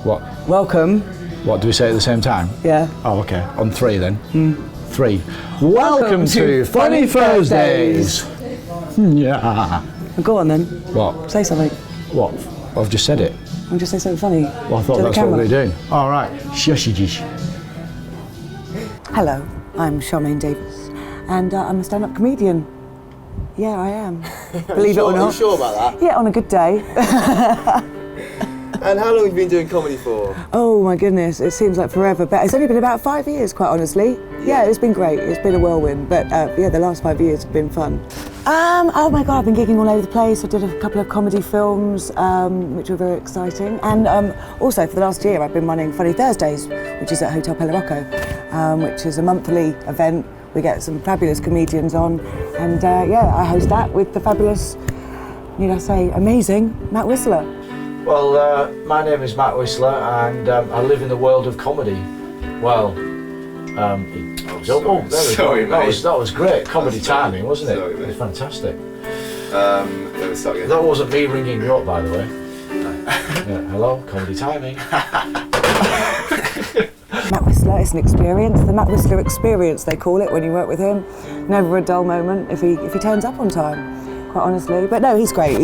What? Welcome. What, do we say it at the same time? Yeah. Oh, okay. On 3 then. 3. Welcome to Funny Thursdays. Yeah. Go on then. What? Say something. What? I've just said it. I'll just say something funny. Well, I thought that's what we were doing. All right. Shushy. Hello, I'm Charmaine Davis, and I'm a stand-up comedian. Yeah, I am. Believe it or not. Are you sure about that? Yeah, on a good day. And how long have you been doing comedy for? Oh my goodness, it seems like forever, but it's only been about 5 years, quite honestly. Yeah, it's been great. It's been a whirlwind, but yeah, the last 5 years have been fun. Oh my God, I've been gigging all over the place. I did a couple of comedy films, which were very exciting. And also for the last year, I've been running Funny Thursdays, which is at Hotel Pelirocco, which is a monthly event. We get some fabulous comedians on, and yeah, I host that with the fabulous, need I say, amazing Matt Whistler. Well, my name is Matt Whistler, and I live in the world of comedy. Well, there we go. That was great. Comedy timing, wasn't it? It was fantastic. That wasn't me ringing you up, by the way. Yeah, hello, comedy timing. Matt Whistler is an experience, the Matt Whistler experience they call it when you work with him. Never a dull moment if he turns up on time, quite honestly. But no, he's great.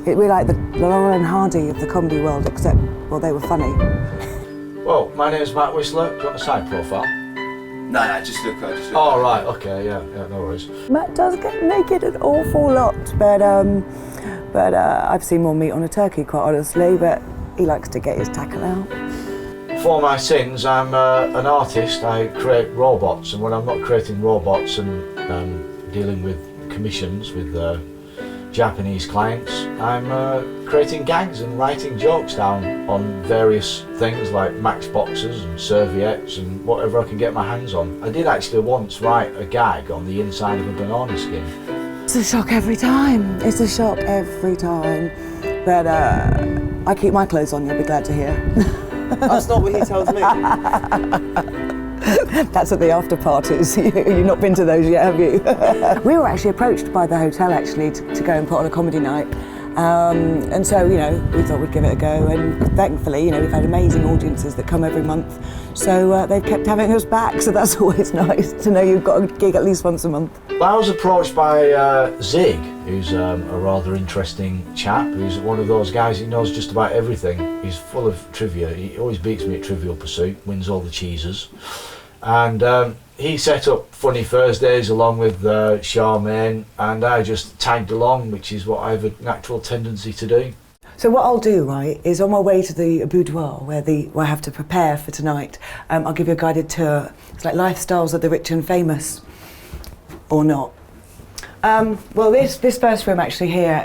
We're like the Laurel and Hardy of the comedy world, except, well, they were funny. Well, my name's Matt Whistler. Do you want a side profile? No, just look. Oh, right, okay, yeah, no worries. Matt does get naked an awful lot, but I've seen more meat on a turkey, quite honestly, but he likes to get his tackle out. For my sins, I'm an artist. I create robots, and when I'm not creating robots and dealing with commissions with Japanese clients, I'm creating gags and writing jokes down on various things like matchboxes and serviettes and whatever I can get my hands on. I did actually once write a gag on the inside of a banana skin. It's a shock every time. It's a shock every time. But I keep my clothes on, you'll be glad to hear. That's not what he tells me. That's at the after parties. You've not been to those yet, have you? We were actually approached by the hotel actually to go and put on a comedy night. And so, you know, we thought we'd give it a go, and thankfully, you know, we've had amazing audiences that come every month. So they've kept having us back, so that's always nice to know you've got a gig at least once a month. Well, I was approached by Zig, who's a rather interesting chap. He's one of those guys who knows just about everything. He's full of trivia. He always beats me at Trivial Pursuit, wins all the cheeses. And he set up Funny Thursdays along with Charmaine, and I just tagged along, which is what I have a natural tendency to do. So what I'll do, right, is on my way to the boudoir where I have to prepare for tonight, I'll give you a guided tour. It's like lifestyles of the rich and famous, or not. Well, this first room actually here,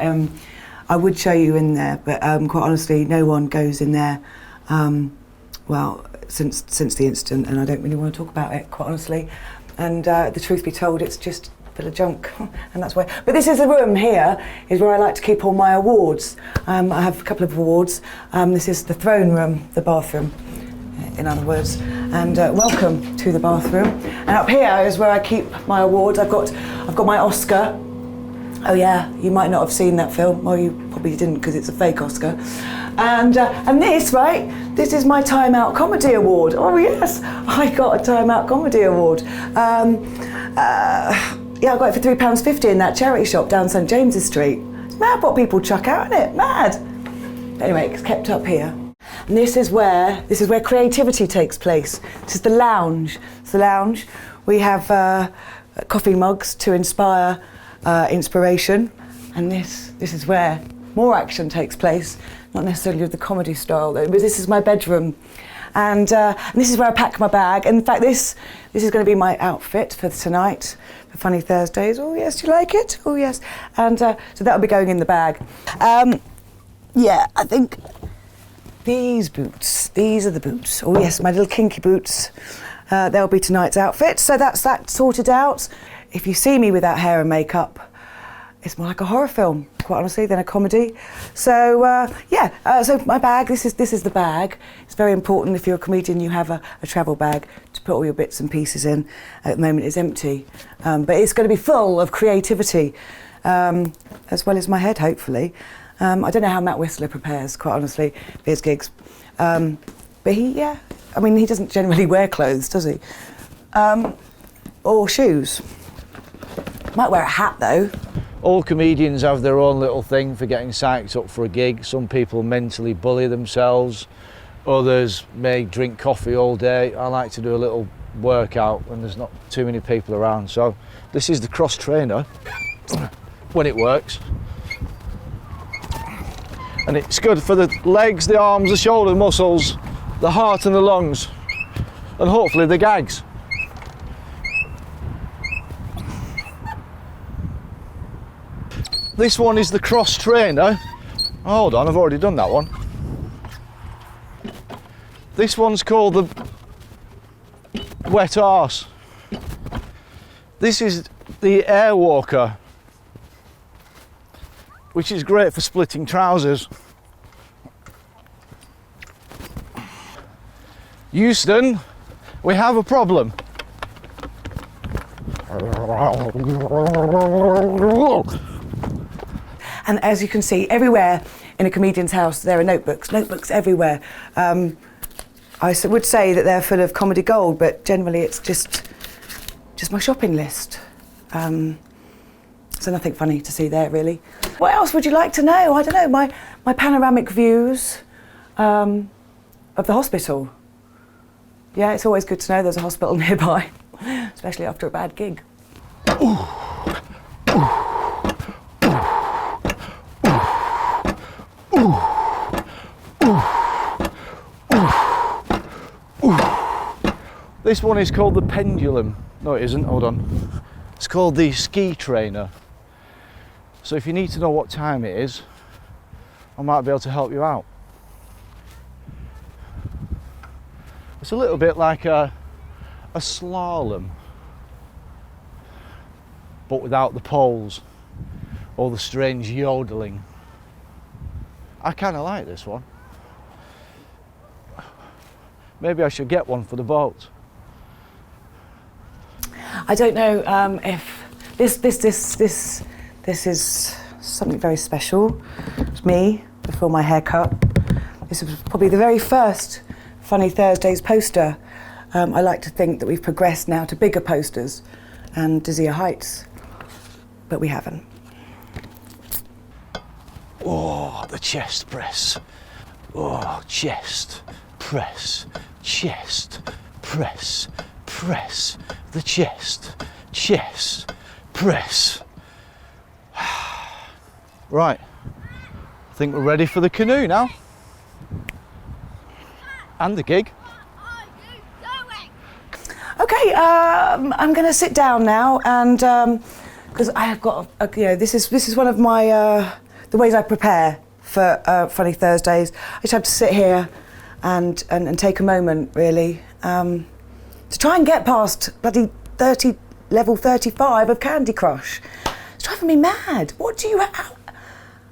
I would show you in there, but quite honestly, no one goes in there. Well, since the incident, and I don't really want to talk about it, quite honestly. And the truth be told, it's just a bit of junk, and that's why. But this is the room here, is where I like to keep all my awards. I have a couple of awards. This is the throne room, the bathroom, in other words. And welcome to the bathroom. And up here is where I keep my awards. I've got my Oscar. Oh yeah, you might not have seen that film. Well, you probably didn't because it's a fake Oscar. And this, right, this is my Time Out Comedy Award. Oh yes, I got a Time Out Comedy Award. Yeah, I got it for £3.50 in that charity shop down St James's Street. It's mad what people chuck out, isn't it? Mad. Anyway, it's kept up here. And this is where creativity takes place. This is the lounge. It's the lounge. We have coffee mugs to inspire inspiration, and this is where more action takes place. Not necessarily of the comedy style though, but this is my bedroom, and this is where I pack my bag. And in fact, this is going to be my outfit for tonight for Funny Thursdays. Oh yes, do you like it? Oh yes, and so that'll be going in the bag. Yeah, I think these boots. These are the boots. Oh yes, my little kinky boots. They'll be tonight's outfit. So that's that sorted out. If you see me without hair and makeup, it's more like a horror film, quite honestly, than a comedy. So yeah, so my bag, this is the bag. It's very important if you're a comedian, you have a travel bag to put all your bits and pieces in. At the moment it's empty, but it's going to be full of creativity, as well as my head, hopefully. I don't know how Matt Whistler prepares, quite honestly, for his gigs. But he doesn't generally wear clothes, does he? Or shoes. Might wear a hat though. All comedians have their own little thing for getting psyched up for a gig. Some people mentally bully themselves, others may drink coffee all day. I like to do a little workout when there's not too many people around. So this is the cross trainer when it works. And it's good for the legs, the arms, the shoulder muscles, the heart and the lungs, and hopefully the gags. This one is the cross trainer. Hold on, I've already done that one. This one's called the wet arse. This is the air walker, which is great for splitting trousers. Houston, we have a problem. And as you can see, everywhere in a comedian's house there are notebooks everywhere. I would say that they're full of comedy gold, but generally it's just my shopping list. So nothing funny to see there, really. What else would you like to know? I don't know, my panoramic views of the hospital. Yeah, it's always good to know there's a hospital nearby, especially after a bad gig. This one is called the pendulum. No, it isn't, hold on. It's called the ski trainer. So if you need to know what time it is, I might be able to help you out. It's a little bit like a slalom, but without the poles or the strange yodeling. I kind of like this one. Maybe I should get one for the boat. I don't know if this is something very special. It's me before my haircut. This was probably the very first Funny Thursdays poster. I like to think that we've progressed now to bigger posters and dizzier heights, but we haven't. Oh, the chest press. Oh, chest, press, chest, press, press, the chest, press. Right, I think we're ready for the canoe now. And the gig. Okay, I'm going to sit down now, and because I have got, this is one of my the ways I prepare for Funny Thursdays. I just have to sit here and take a moment, really, to try and get past bloody level 35 of Candy Crush. It's driving me mad.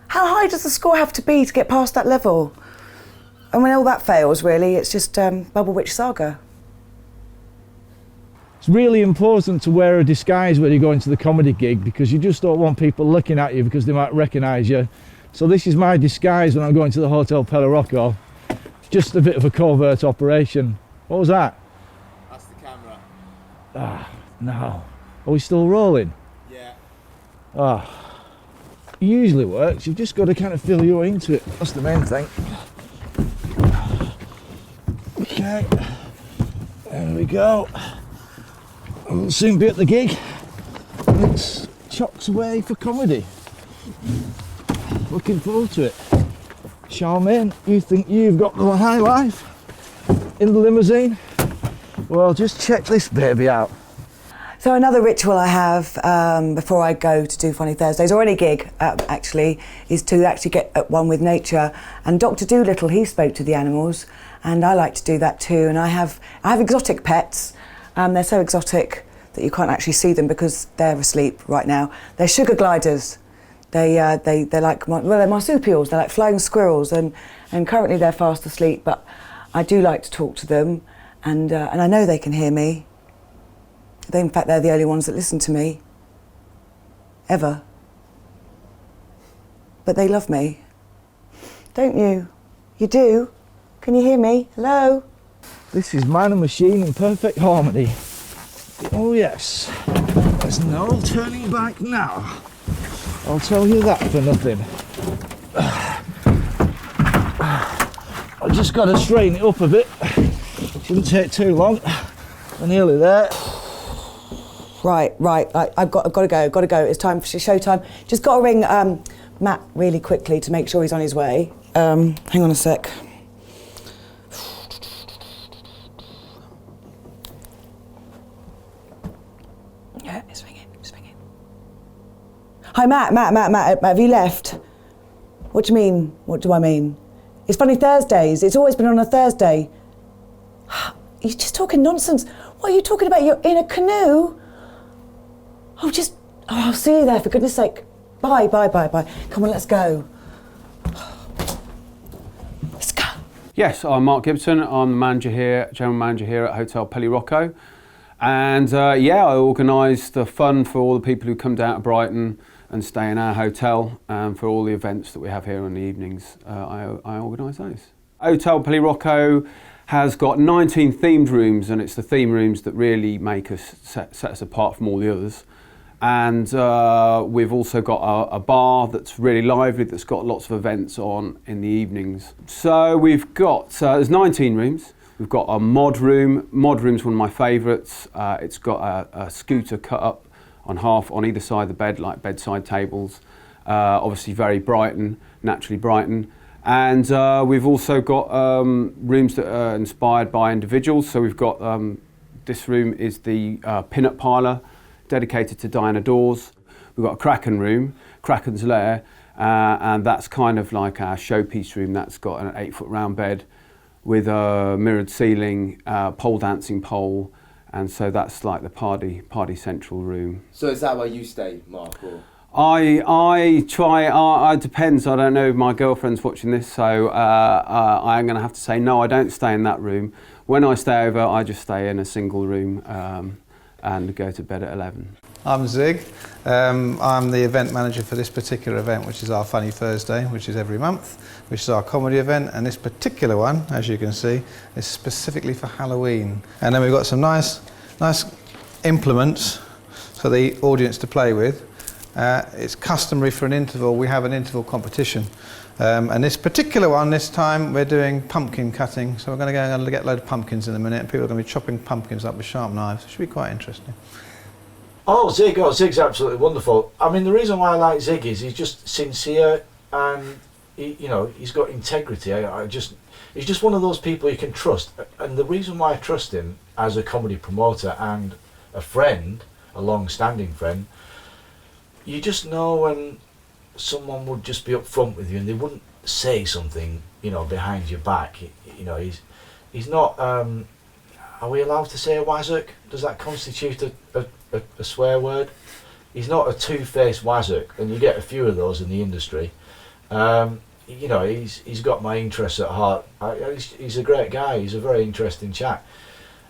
How high does the score have to be to get past that level? And when all that fails, really, it's just Bubble Witch Saga. It's really important to wear a disguise when you go into the comedy gig, because you just don't want people looking at you because they might recognise you. So this is my disguise when I'm going to the Hotel Pelirocco. It's just a bit of a covert operation. What was that? That's the camera. Ah, no. Are we still rolling? Yeah. Ah. It usually works, you've just got to kind of feel your way into it. That's the main thing. Okay, there we go. We'll soon be at the gig. It's chocks away for comedy. Looking forward to it. Charmaine, you think you've got the high life in the limousine? Well, just check this baby out. So another ritual I have before I go to do Funny Thursdays, or any gig actually, is to actually get at one with nature. And Dr. Dolittle, he spoke to the animals, and I like to do that too. And I have exotic pets. They're so exotic that you can't actually see them because they're asleep right now. They're sugar gliders. They're like, they're marsupials. They're like flying squirrels, and currently they're fast asleep. But I do like to talk to them, and I know they can hear me. In fact, they're the only ones that listen to me, ever. But they love me, don't you? You do? Can you hear me? Hello? This is man and machine in perfect harmony. Oh yes, there's no turning back now. I'll tell you that for nothing. I just got to straighten it up a bit. Shouldn't take too long. We're nearly there. Right. I've got to go. It's time for show time. Just got to ring Matt really quickly to make sure he's on his way. Hang on a sec. Yeah, it's ringing. Hi, Matt, have you left? What do you mean? What do I mean? It's Funny Thursdays. It's always been on a Thursday. You're just talking nonsense. What are you talking about? You're in a canoe? I'll see you there, for goodness sake. Bye. Come on, let's go. Let's go. Yes, I'm Mark Gibson. I'm the manager here, general manager here at Hotel Pelirocco. And I organise the fun for all the people who come down to Brighton and stay in our hotel, and for all the events that we have here in the evenings, I organise those. Hotel Pelirocco has got 19 themed rooms, and it's the theme rooms that really make us set us apart from all the others. And we've also got a bar that's really lively, that's got lots of events on in the evenings. So we've got, there's 19 rooms. We've got a mod room. Mod room's one of my favourites. It's got a scooter cut up on half on either side of the bed, like bedside tables. Obviously very Brighton, naturally Brighton. And we've also got rooms that are inspired by individuals. So we've got, this room is the pin-up parlour, dedicated to Diana Dawes. We've got a Kraken room, Kraken's Lair, and that's kind of like our showpiece room. That's got an 8-foot round bed with a mirrored ceiling, pole dancing pole, and so that's like the party central room. So is that where you stay, Mark? Or? I try, it depends. I don't know if my girlfriend's watching this, so I'm going to have to say no, I don't stay in that room. When I stay over, I just stay in a single room and go to bed at 11. I'm Zig. I'm the event manager for this particular event, which is our Funny Thursday, which is every month, which is our comedy event, and this particular one, as you can see, is specifically for Halloween. And then we've got some nice implements for the audience to play with. It's customary for an interval, we have an interval competition. And this particular one, this time, we're doing pumpkin cutting. So we're going to go and get a load of pumpkins in a minute, and people are going to be chopping pumpkins up with sharp knives. It should be quite interesting. Zig's absolutely wonderful. I mean, the reason why I like Zig is he's just sincere, and he's got integrity. He's just one of those people you can trust. And the reason why I trust him as a comedy promoter and a friend, a long-standing friend, you just know when someone would just be upfront with you and they wouldn't say something, behind your back. He's not. Are we allowed to say a wazzock? Does that constitute a swear word? He's not a two-faced wazzock, and you get a few of those in the industry. He's got my interests at heart. He's a great guy. He's a very interesting chap.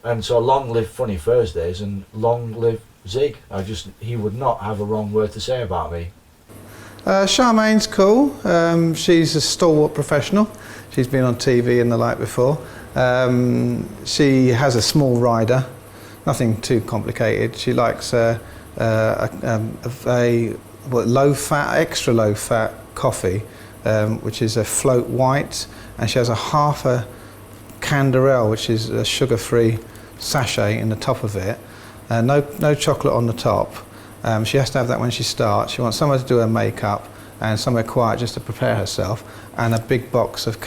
And so long live Funny Thursdays and long live Zig. He would not have a wrong word to say about me. Charmaine's cool. She's a stalwart professional. She's been on TV and the like before. She has a small rider, nothing too complicated. She likes a low-fat, extra low-fat coffee, which is a float white, and she has a half a Canderel, which is a sugar-free sachet in the top of it. No chocolate on the top. She has to have that when she starts. She wants somewhere to do her makeup and somewhere quiet just to prepare herself, and a big box of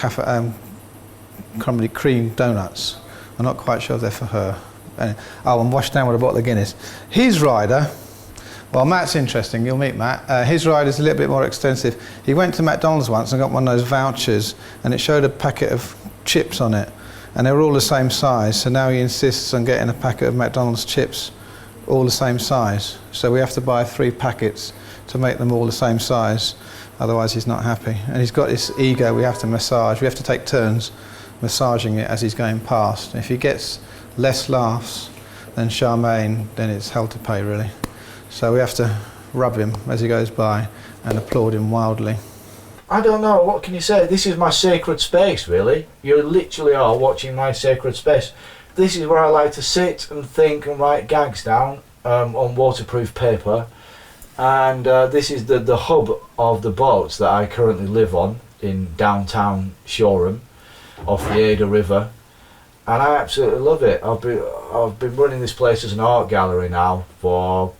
crumbly cream donuts. I'm not quite sure if they're for her. And washed down with a bottle of Guinness. His rider, well, Matt's interesting. You'll meet Matt. His rider's a little bit more extensive. He went to McDonald's once and got one of those vouchers, and it showed a packet of chips on it, and they were all the same size. So now he insists on getting a packet of McDonald's chips all the same size. So we have to buy 3 packets to make them all the same size. Otherwise he's not happy. And he's got this ego we have to massage. We have to take turns massaging it as he's going past. If he gets less laughs than Charmaine, then it's hell to pay, really. So we have to rub him as he goes by and applaud him wildly. I don't know, what can you say? This is my sacred space, really. You literally are watching my sacred space. This is where I like to sit and think and write gags down on waterproof paper. And this is the hub of the boats that I currently live on in downtown Shoreham, off the Ada River. And I absolutely love it. I've been running this place as an art gallery now for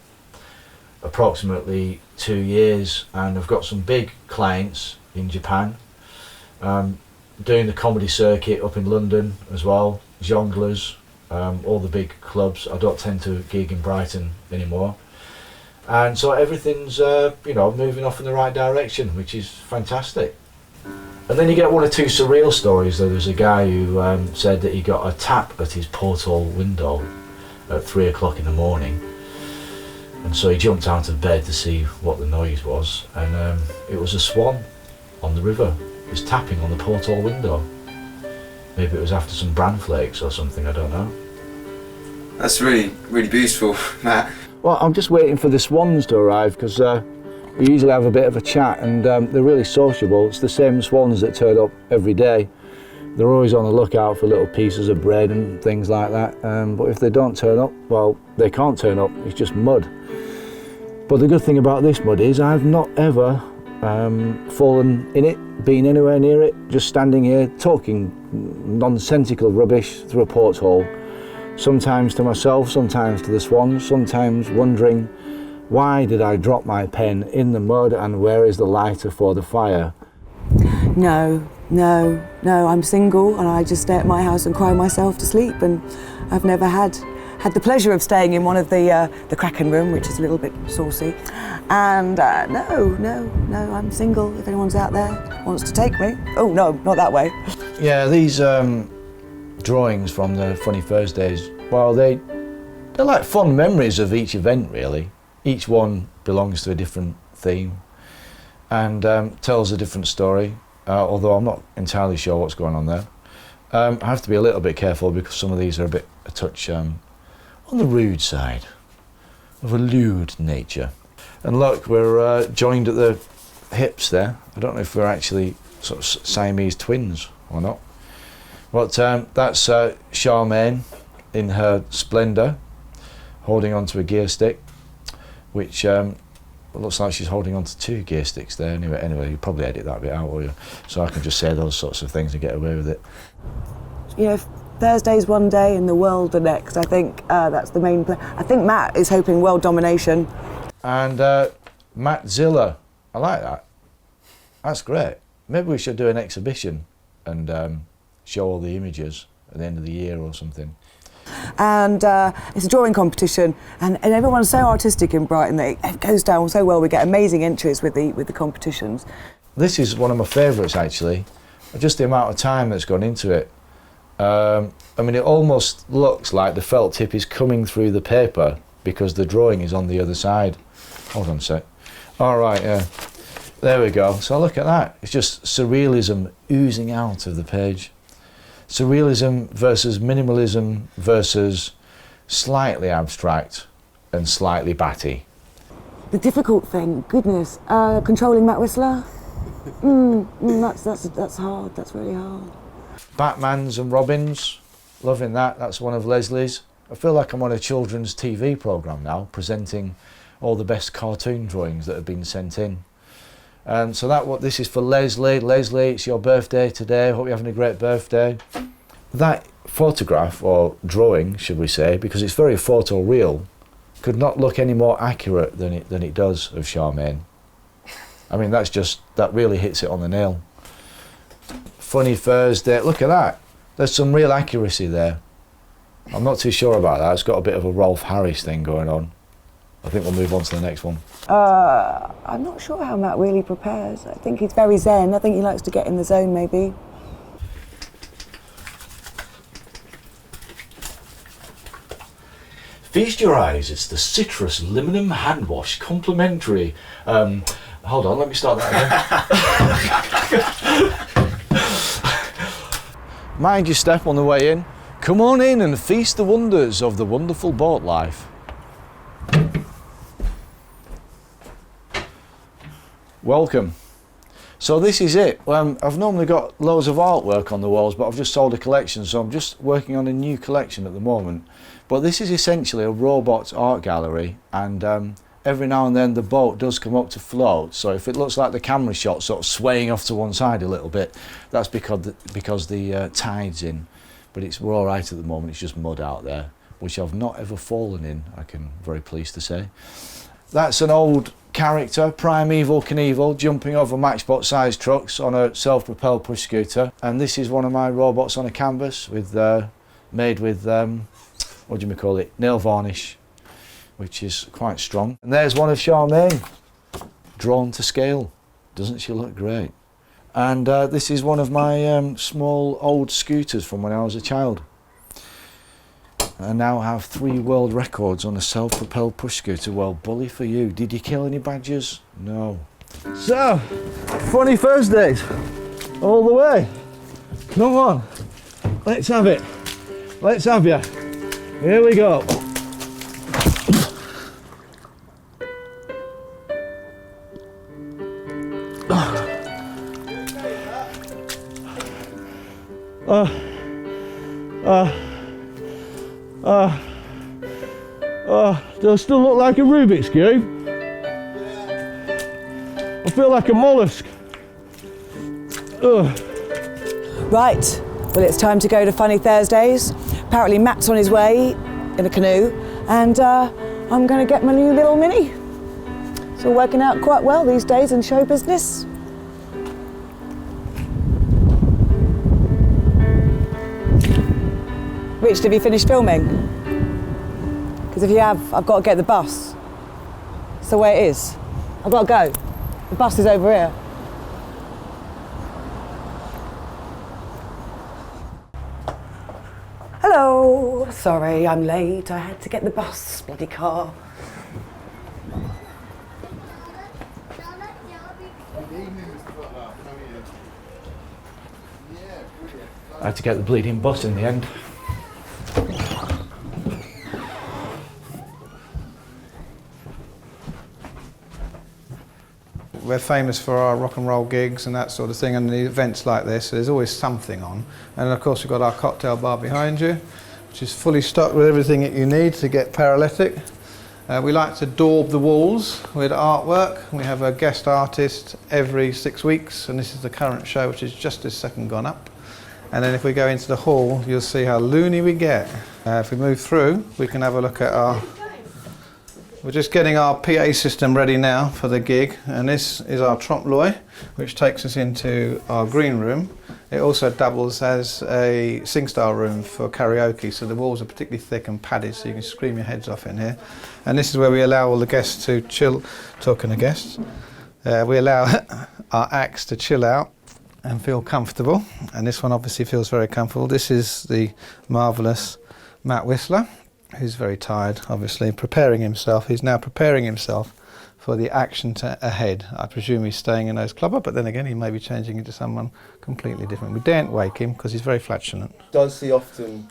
approximately 2 years, and I've got some big clients in Japan, doing the comedy circuit up in London as well, jongleurs, all the big clubs. I don't tend to gig in Brighton anymore, and so everything's moving off in the right direction, which is fantastic. And then you get one or two surreal stories. There was a guy who said that he got a tap at his porthole window at 3 o'clock in the morning. And so he jumped out of bed to see what the noise was, and it was a swan on the river. It was tapping on the porthole window. Maybe it was after some bran flakes or something, I don't know. That's really, really beautiful, Matt. Well, I'm just waiting for the swans to arrive, because we usually have a bit of a chat, and they're really sociable. It's the same swans that turn up every day. They're always on the lookout for little pieces of bread and things like that, but if they don't turn up, well, they can't turn up, it's just mud. But the good thing about this mud is I've not ever fallen in it, been anywhere near it, just standing here talking nonsensical rubbish through a porthole, sometimes to myself, sometimes to the swans, sometimes wondering, why did I drop my pen in the mud, and where is the lighter for the fire? No, I'm single and I just stay at my house and cry myself to sleep, and I've never had the pleasure of staying in one of the Kraken room, which is a little bit saucy. And no, I'm single. If anyone's out there wants to take me. Oh no, not that way. Yeah, these drawings from the Funny Fursdays, well, they're like fond memories of each event, really. Each one belongs to a different theme and tells a different story, although I'm not entirely sure what's going on there. I have to be a little bit careful because some of these are a touch on the rude side, of a lewd nature. And look, we're joined at the hips there. I don't know if we're actually sort of Siamese twins or not. But that's Charmaine in her splendour, holding onto a gear stick, which looks like she's holding onto 2 gear sticks there. Anyway, you probably edit that bit out, will you? So I can just say those sorts of things and get away with it. You know, Thursday's one day and the world the next. I think that's the main plan. I think Matt is hoping world domination. And Mattzilla, I like that. That's great. Maybe we should do an exhibition and show all the images at the end of the year or something. And it's a drawing competition, and everyone's so artistic in Brighton that it goes down so well. We get amazing entries with the competitions. This is one of my favourites, actually. Just the amount of time that's gone into it. I mean, it almost looks like the felt tip is coming through the paper because the drawing is on the other side. Hold on a sec. All right, yeah. There we go. So look at that. It's just surrealism oozing out of the page. Surrealism versus minimalism versus slightly abstract and slightly batty. The difficult thing, goodness, controlling Matt Whistler. That's hard. That's really hard. Batmans and Robins, loving that. That's one of Leslie's. I feel like I'm on a children's TV programme now, presenting all the best cartoon drawings that have been sent in. So this is for Leslie. Leslie, it's your birthday today. Hope you're having a great birthday. That photograph, or drawing, should we say, because it's very photoreal, could not look any more accurate than it does of Charmaine. I mean, that really hits it on the nail. Funny Thursday, look at that. There's some real accuracy there. I'm not too sure about that. It's got a bit of a Rolf Harris thing going on. I think we'll move on to the next one. I'm not sure how Matt really prepares. I think he's very zen. I think he likes to get in the zone, maybe. Feast your eyes, it's the Citrus Limitum Hand Wash, complimentary. Hold on, let me start that again. Mind your step on the way in. Come on in and feast the wonders of the wonderful boat life. Welcome. So this is it. I've normally got loads of artwork on the walls, but I've just sold a collection, so I'm just working on a new collection at the moment. But this is essentially a robot art gallery, and every now and then the boat does come up to float, so if it looks like the camera shot sort of swaying off to one side a little bit, that's because the tide's in. But we're all right at the moment. It's just mud out there, which I've not ever fallen in, I'm very pleased to say. That's an old character, Primeval Knievel, jumping over matchbox sized trucks on a self-propelled push scooter. And this is one of my robots on a canvas made with, what do you call it, nail varnish, which is quite strong. And there's one of Charmaine, drawn to scale. Doesn't she look great? And this is one of my small old scooters from when I was a child. I now have 3 world records on a self-propelled push scooter. Well, bully for you. Did you kill any badgers? No. So, funny Thursdays, all the way. Come on, let's have it. Let's have you. Here we go. Do I still look like a Rubik's Cube? I feel like a mollusk. Right, well it's time to go to Funny Thursdays. Apparently Matt's on his way in a canoe, and I'm going to get my new little Mini. It's all working out quite well these days in show business. Rich, have you finished filming? Because if you have, I've got to get the bus. It's the way it is. I've got to go. The bus is over here. Hello. Sorry, I'm late. I had to get the bus. Bloody car. I had to get the bleeding bus in the end. We're famous for our rock and roll gigs and that sort of thing, and the events like this, so there's always something on. And of course we've got our cocktail bar behind you, which is fully stocked with everything that you need to get paralytic. We like to daub the walls with artwork. We have a guest artist every 6 weeks, and this is the current show, which is just this second gone up. And then if we go into the hall, you'll see how loony we get. If we move through, we can have a look at our... We're just getting our PA system ready now for the gig, and this is our trompe-l'oeil, which takes us into our green room. It also doubles as a sing-style room for karaoke, so the walls are particularly thick and padded, so you can scream your heads off in here. And this is where we allow all the guests to chill. Talking of guests, we allow our acts to chill out and feel comfortable, and this one obviously feels very comfortable. This is the marvellous Matt Whistler, who's very tired, obviously, preparing himself. He's now preparing himself for the action ahead. I presume he's staying in those clubber, but then again, he may be changing into someone completely different. We daren't wake him because he's very flatulent. Does he often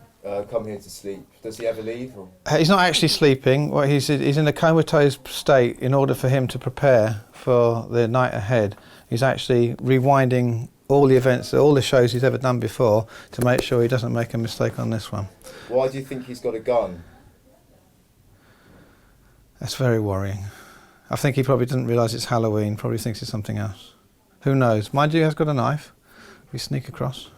come here to sleep? Does he ever leave? Or? He's not actually sleeping. Well, he's in a comatose state in order for him to prepare for the night ahead. He's actually rewinding all the events, all the shows he's ever done before to make sure he doesn't make a mistake on this one. Why do you think he's got a gun? That's very worrying. I think he probably didn't realise it's Halloween, probably thinks it's something else. Who knows? Mind you, he has got a knife. We sneak across.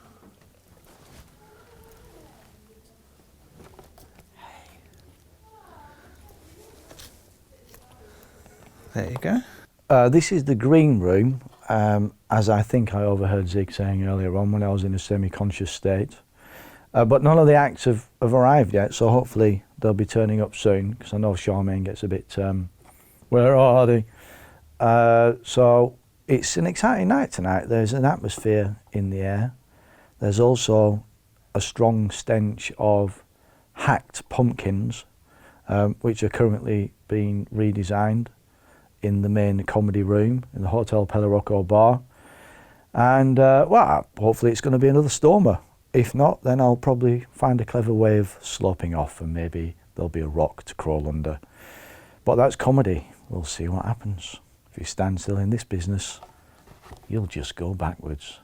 There you go. This is the green room, as I think I overheard Zig saying earlier on when I was in a semi-conscious state. But none of the acts have arrived yet, so hopefully they'll be turning up soon, because I know Charmaine gets a bit, where are they? So it's an exciting night tonight. There's an atmosphere in the air. There's also a strong stench of hacked pumpkins, which are currently being redesigned in the main comedy room in the Hotel Pelirocco bar. And well, hopefully it's going to be another stormer. If not, then I'll probably find a clever way of sloping off, and maybe there'll be a rock to crawl under. But that's comedy. We'll see what happens. If you stand still in this business, you'll just go backwards.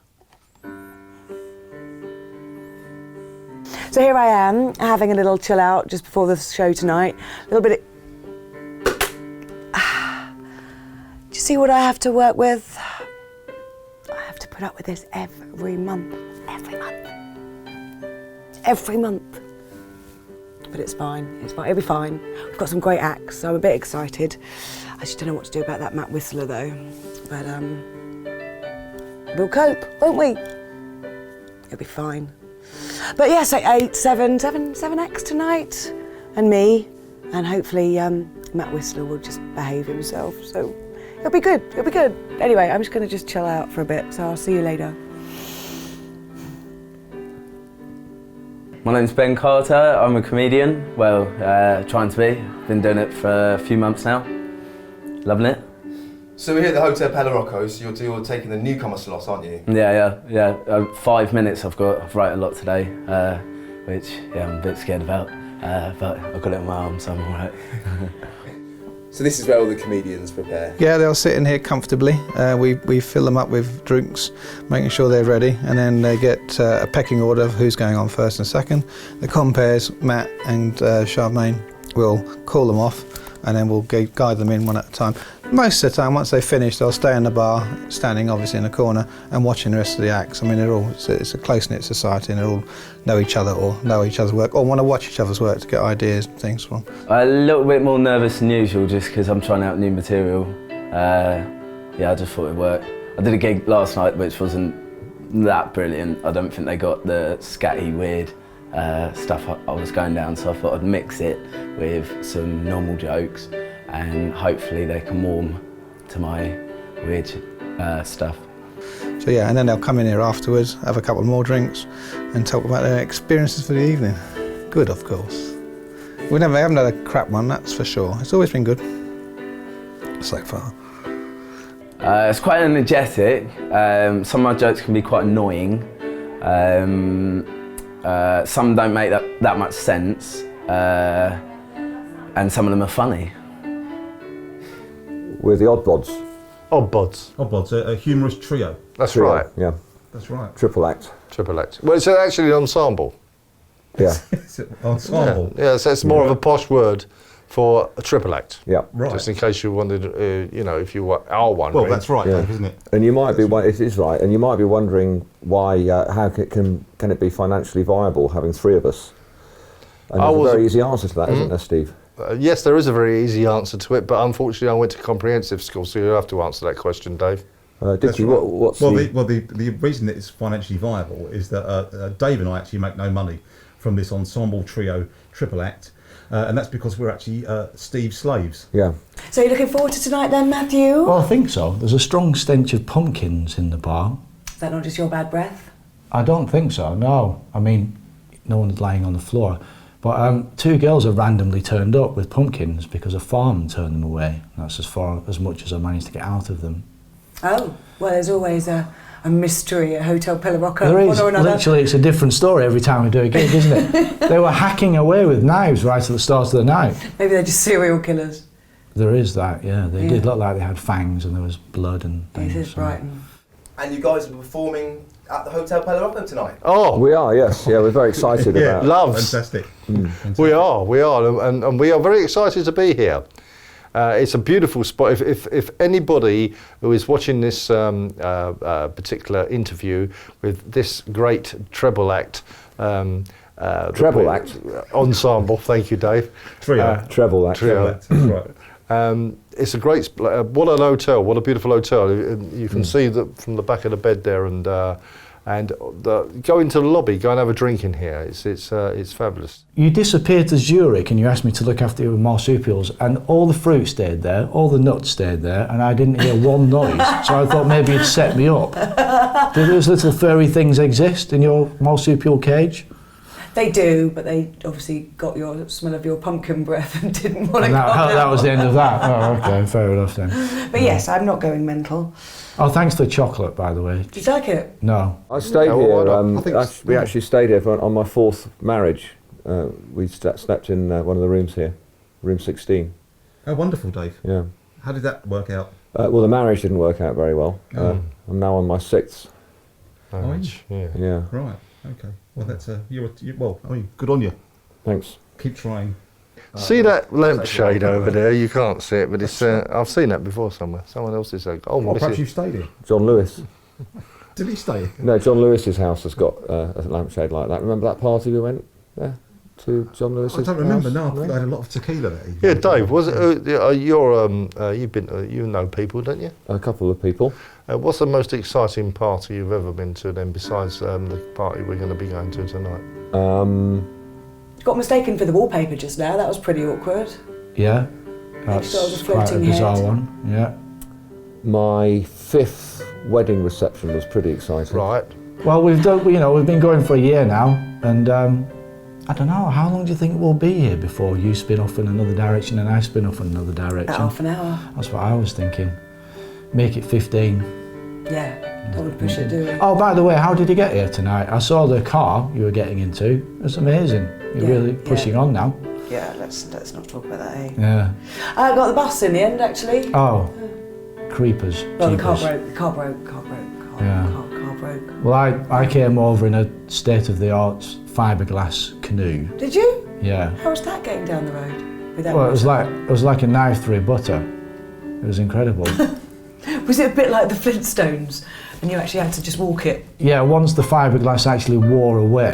So here I am, having a little chill out just before the show tonight. A little bit of... Do you see what I have to work with? I have to put up with this every month. Every month. Every month. But it's fine, it'll be fine. We've got some great acts, so I'm a bit excited. I just don't know what to do about that Matt Whistler though. But we'll cope, won't we? It'll be fine. But yes, like seven acts tonight, and me, and hopefully Matt Whistler will just behave himself. So it'll be good. It'll be good. Anyway, I'm just going to just chill out for a bit. So I'll see you later. My name's Ben Carter. I'm a comedian. Well, trying to be. Been doing it for a few months now. Loving it. So we're here at the Hotel Pelirocco, so you're taking the newcomer slot, aren't you? Yeah. 5 minutes I've got. I've written a lot today, which I'm a bit scared about, but I've got it in my arm, so I'm all right. So this is where all the comedians prepare? Yeah, they'll sit in here comfortably. We fill them up with drinks, making sure they're ready, and then they get a pecking order of who's going on first and second. The compares, Matt and Charmaine, will call them off, and then we'll guide them in one at a time. Most of the time, once they finish, they'll stay in the bar, standing obviously in the corner, and watching the rest of the acts. I mean, it's a close-knit society, and they all know each other or know each other's work, or want to watch each other's work to get ideas and things from. A little bit more nervous than usual, just because I'm trying out new material. I just thought it'd work. I did a gig last night, which wasn't that brilliant. I don't think they got the scatty, weird stuff I was going down, so I thought I'd mix it with some normal jokes, and hopefully they can warm to my weird stuff. So yeah, and then they'll come in here afterwards, have a couple more drinks, and talk about their experiences for the evening. Good, of course. We haven't had a crap one, that's for sure. It's always been good, so far. It's quite energetic. Some of my jokes can be quite annoying. Some don't make that much sense, and some of them are funny. We're the Odd Bods. Odd Bods. Odd Bods, a humorous trio. That's Trio, right. Yeah. That's right. Triple act. Triple act. Well, it's actually an ensemble. Yeah. It's an ensemble. Yeah, so it's more of a posh word for a triple act. Yeah. Right. Just in case you wondered, if you are wondering. Well, that's right, Yeah. Dave, isn't it? And you might be. It is right. And you might be wondering why. How can it be financially viable having three of us? And there's a very easy answer to that, isn't there, Steve? Yes, there is a very easy answer to it, but unfortunately I went to comprehensive school, so you'll have to answer that question, Dave. Did you? Right. What's the reason that it's financially viable is that Dave and I actually make no money from this ensemble trio triple act, and that's because we're actually Steve's slaves. Yeah. So you're looking forward to tonight then, Matthew? Well, I think so. There's a strong stench of pumpkins in the bar. Is that not just your bad breath? I don't think so, no. I mean, no one's lying on the floor. But two girls have randomly turned up with pumpkins because a farm turned them away. That's as much as I managed to get out of them. Oh, well, there's always a mystery at Hotel Pelirocco. There is. One or another. Literally, it's a different story every time we do a gig, isn't it? They were hacking away with knives right at the start of the night. Maybe they're just serial killers. There is that, yeah. They did look like they had fangs and there was blood and things. This is Brighton. And you guys are performing at the Hotel Pelirocco tonight? Oh, We are. Yes. Yeah. We're very excited about. loves. Fantastic. Fantastic. We are, and we are very excited to be here. It's a beautiful spot. If anybody who is watching this particular interview with this great treble act, Treble act? Ensemble, thank you, Dave. Trio. Treble act. Trio. That's right. It's a great, what an hotel, what a beautiful hotel. You can see that from the back of the bed there, and go into the lobby, go and have a drink in here. It's fabulous. You disappeared to Zurich and you asked me to look after your marsupials, and all the fruit stayed there, all the nuts stayed there, and I didn't hear one noise. So I thought maybe you'd set me up. Do those little furry things exist in your marsupial cage? They do, but they obviously got your smell of your pumpkin breath and didn't want to And come that was the end of that. Oh, okay, fair enough then. But yes, I'm not going mental. Oh, thanks for the chocolate, by the way. Did you like it? No. I stayed No, why not? I here. think We actually stayed here on my fourth marriage. We slept in one of the rooms here, room 16. Oh, wonderful, Dave. Yeah. How did that work out? Well, the marriage didn't work out very well. I'm now on my 6th. Marriage, yeah. Yeah. Right. Okay. Well, that's well. I mean, good on you. Thanks. Keep trying. See that lampshade over there? You can't see it, but it's. I've seen that before somewhere. Someone else's. Oh, Well, perhaps you've stayed here. John Lewis. Did he stay? No, John Lewis's house has got a lampshade like that. Remember that party we went there to John Lewis's I don't remember. house? No, I had a lot of tequila there. Yeah, Dave. Was it? You've been. You know people, don't you? A couple of people. What's the most exciting party you've ever been to then, besides the party we're going to be going to tonight? Got mistaken for the wallpaper just now. That was pretty awkward. Yeah, Next door was a that's quite a floating bizarre head. one. Yeah. My 5th wedding reception was pretty exciting. Right. Well, we've been going for a year now, and I don't know, how long do you think it will be here before you spin off in another direction and I spin off in another direction? About half an hour. That's what I was thinking. Make it 15. Yeah, don't want to push it, do we? Oh, by the way, how did you get here tonight? I saw the car you were getting into. It's amazing. You're Yeah, really pushing on now. Yeah, let's not talk about that, eh? Yeah. I got the bus in the end, actually. Oh, creepers. Well, the car jeepers. broke. Car broke. Yeah. Car broke. Well, I came over in a state-of-the-art fiberglass canoe. Did you? Yeah. How was that getting down the road? Without Well, it was like a knife through butter. It was incredible. Was it a bit like the Flintstones, and you actually had to just walk it? Yeah, once the fiberglass actually wore away,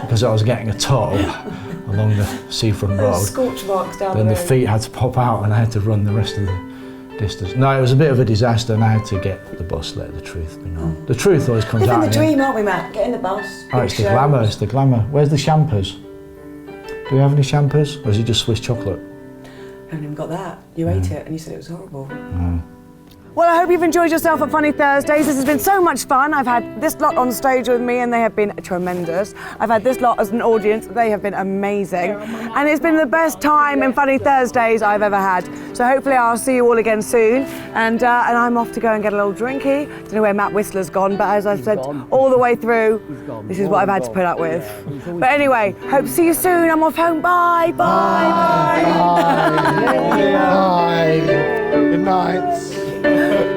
because I was getting a tow along the seafront road, Scorch marks down then the the road. feet had to pop out and I had to run the rest of the distance. No, it was a bit of a disaster and I had to get the bus, let the truth be known. The truth always comes out Living the in the end. dream, aren't we, Matt? Get in the bus. Oh, it's the glamour, it's the glamour. Where's the champers? Do we have any champers? Or is it just Swiss chocolate? Haven't even got that. You ate it and you said it was horrible. No. Well, I hope you've enjoyed yourself at Funny Thursdays. This has been so much fun. I've had this lot on stage with me and they have been tremendous. I've had this lot as an audience. They have been amazing. And it's been the best time in Funny Thursdays I've ever had. So hopefully I'll see you all again soon. And I'm off to go and get a little drinky. Don't know where Matt Whistler's gone, but as I've said all the way through, this is what I've had to put up with. But anyway, hope to see you soon. I'm off home. Bye, bye, bye. Bye. Good night.